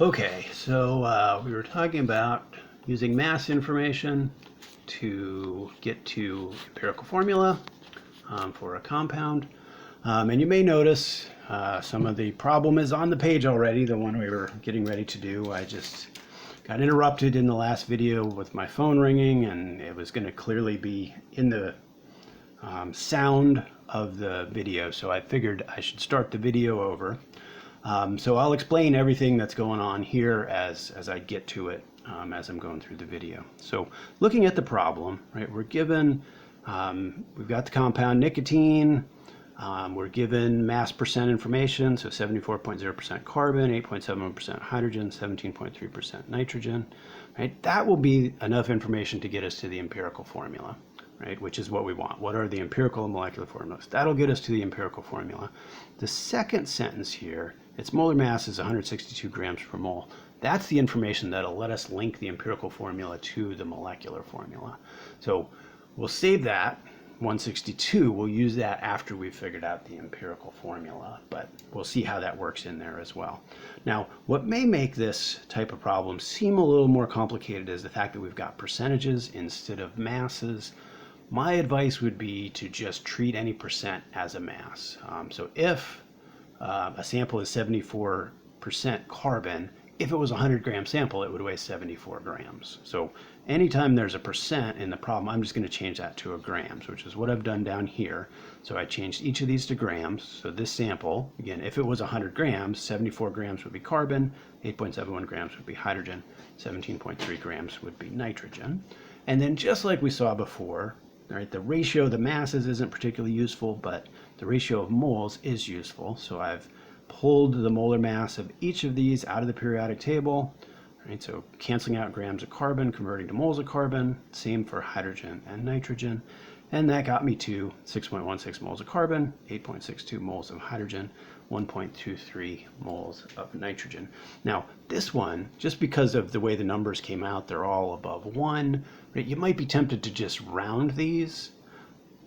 Okay, so we were talking about using mass information to get to empirical formula for a compound. And you may notice some of the problem is on the page already, the one we were getting ready to do. I just got interrupted in the last video with my phone ringing, and it was going to clearly be in the sound of the video. So I figured I should start the video over. So I'll explain everything that's going on here as I get to it as I'm going through the video. So looking at the problem, right, we're given, we've got the compound nicotine, we're given mass percent information, so 74.0% carbon, 8.71% hydrogen, 17.3% nitrogen, right? That will be enough information to get us to the empirical formula, right? Which is what we want. What are the empirical and molecular formulas? That'll get us to the empirical formula. The second sentence here, its molar mass is 162 grams per mole. That's the information that'll let us link the empirical formula to the molecular formula. So we'll save that. 162, we'll use that after we've figured out the empirical formula, but we'll see how that works in there as well. Now, what may make this type of problem seem a little more complicated is the fact that we've got percentages instead of masses. My advice would be to just treat any percent as a mass. So if a sample is 74% carbon, if it was a 100-gram sample, it would weigh 74 grams. So anytime there's a percent in the problem, I'm just going to change that to a grams, which is what I've done down here. So I changed each of these to grams. So this sample, again, if it was 100 grams, 74 grams would be carbon, 8.71 grams would be hydrogen, 17.3 grams would be nitrogen. And then just like we saw before, right, the ratio of the masses isn't particularly useful, but the ratio of moles is useful. So I've pulled the molar mass of each of these out of the periodic table. Right, so canceling out grams of carbon, converting to moles of carbon, same for hydrogen and nitrogen. And that got me to 6.16 moles of carbon, 8.62 moles of hydrogen, 1.23 moles of nitrogen. Now, this one, just because of the way the numbers came out, they're all above 1. Right? You might be tempted to just round these.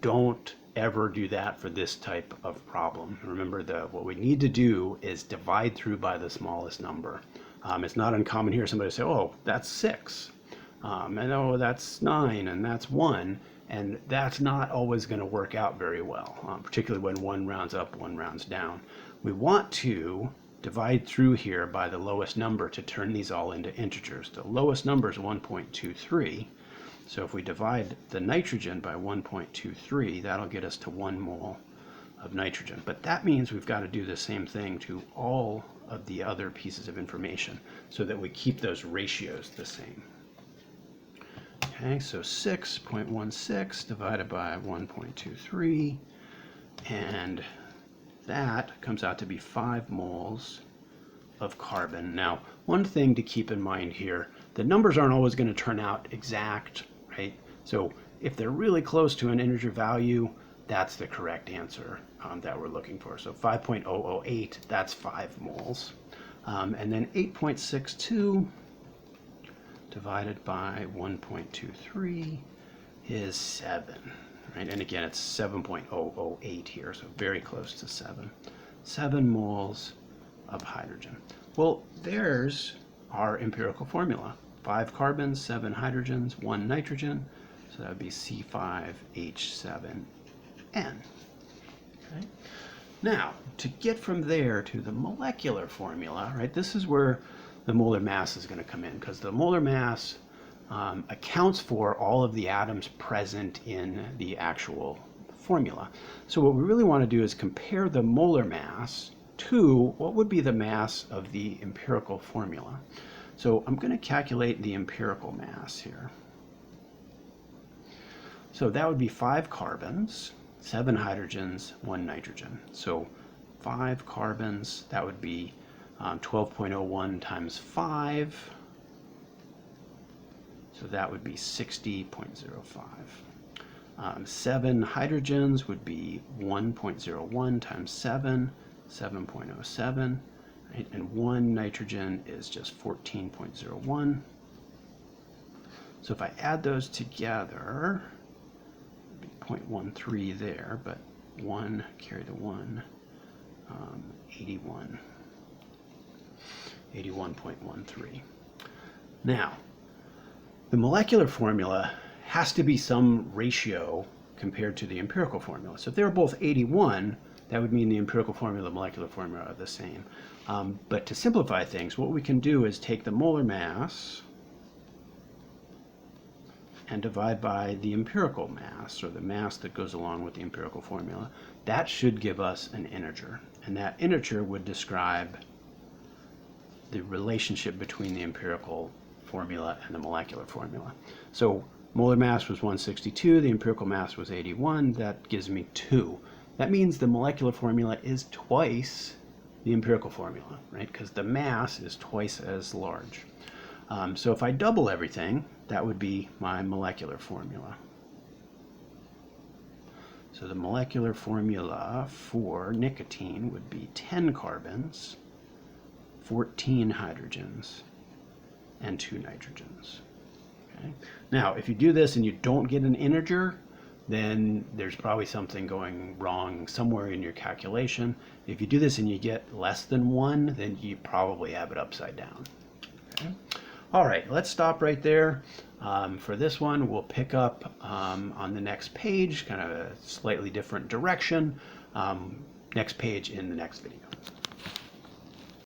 Don't ever do that for this type of problem. Remember, what we need to do is divide through by the smallest number. It's not uncommon here somebody say, oh, that's 6, and oh, that's 9, and that's 1, and that's not always going to work out very well, particularly when one rounds up, one rounds down. We want to divide through here by the lowest number to turn these all into integers. The lowest number is 1.23. So if we divide the nitrogen by 1.23, that'll get us to 1 mole of nitrogen. But that means we've got to do the same thing to all of the other pieces of information so that we keep those ratios the same. Okay, so 6.16 divided by 1.23, and that comes out to be 5 moles of carbon. Now, one thing to keep in mind here, the numbers aren't always going to turn out exact, right? So if they're really close to an integer value, that's the correct answer that we're looking for. So 5.008, that's 5 moles. And then 8.62 divided by 1.23 is 7, right? And again, it's 7.008 here, so very close to 7. 7 moles of hydrogen. Well, there's our empirical formula. 5 carbons, 7 hydrogens, 1 nitrogen. So that would be C5H7N. Okay. Now, to get from there to the molecular formula, right, this is where the molar mass is going to come in, because the molar mass accounts for all of the atoms present in the actual formula. So what we really want to do is compare the molar mass to what would be the mass of the empirical formula. So I'm going to calculate the empirical mass here. So that would be 5 carbons, 7 hydrogens, 1 nitrogen. So 5 carbons, that would be 12.01 times 5. So that would be 60.05. 7 hydrogens would be 1.01 times 7, 7.07. Right? And 1 nitrogen is just 14.01. So if I add those together, 0.13 there, but 1 carry the 1, 81. 81.13. Now, the molecular formula has to be some ratio compared to the empirical formula. So if they're both 81, that would mean the empirical formula and the molecular formula are the same. But to simplify things, what we can do is take the molar mass and divide by the empirical mass, or the mass that goes along with the empirical formula. That should give us an integer, and that integer would describe the relationship between the empirical formula and the molecular formula. So molar mass was 162, the empirical mass was 81, that gives me 2. That means the molecular formula is twice the empirical formula, right? Because the mass is twice as large. So if I double everything, that would be my molecular formula. So the molecular formula for nicotine would be 10 carbons, 14 hydrogens, and 2 nitrogens. Okay? Now, if you do this and you don't get an integer, then there's probably something going wrong somewhere in your calculation. If you do this and you get less than 1, then you probably have it upside down. Okay? All right, let's stop right there. For this one, we'll pick up on the next page, kind of a slightly different direction. Next page in the next video.